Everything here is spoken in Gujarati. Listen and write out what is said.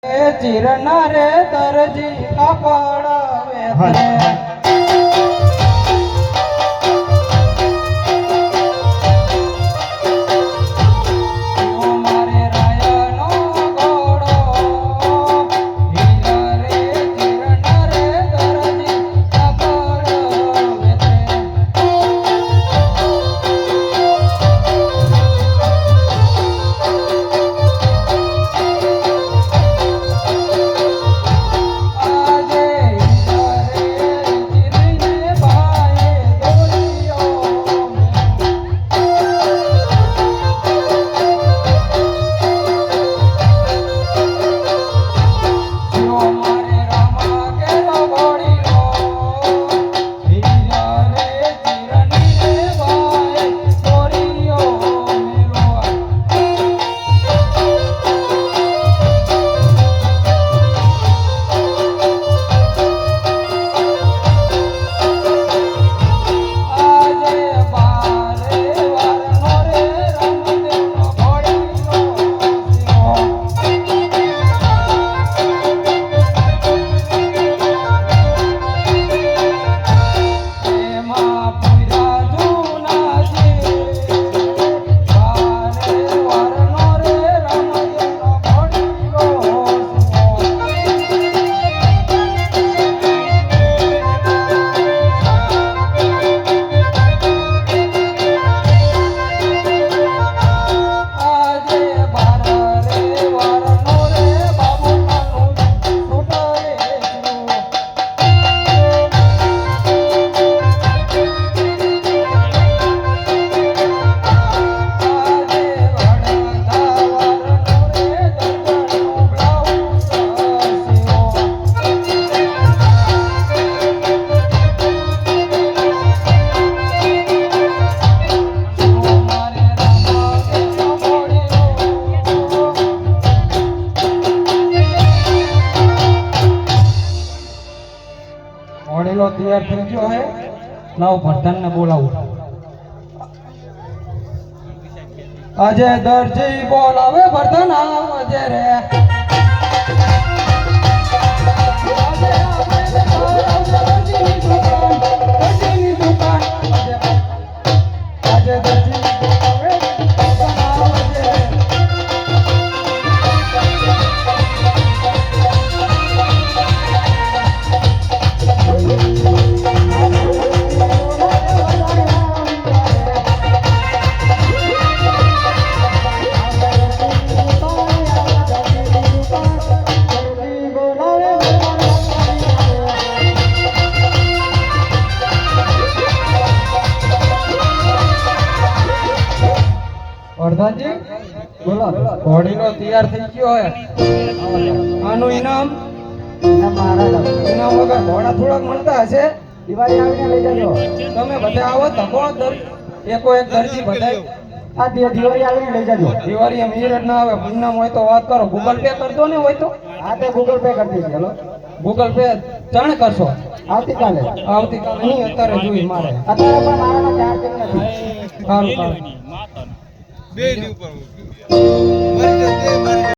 ચિરના રે દરજી કાપડ વેતરે ઘોડેલો તૈયાર થઈ ગયો હે લાવ ભરતન ને બોલાવું આજે દરજી બોલાવે ભરતન આવજે રે આજે દરજી પ્રધાનજી બોલો ઘોડીનો તૈયાર થઈ ગયો હે આનું ઇનામ ઇનામ વગર ઘોડા થોડાક મળતા હશે દિવાળી આવીને લઈ જજો તમે બધા આવો ધકો એકો એક દરજી બધા આ દિવાળી આવીને લઈ જજો દિવાળી એમ હીરજ ના આવે પૂનમ હોય તો વાત કરો ગૂગલ પે કરજો ને હોય તો હા તે ગૂગલ પે કરી દેજો ચલો ગૂગલ પે જાણ કરશો આવતીકાલે નહીં અત્યારે જોઈ મારે અત્યારે પણ મારામાં ચાર્જ નથી સારું સારું બે ની ઉપર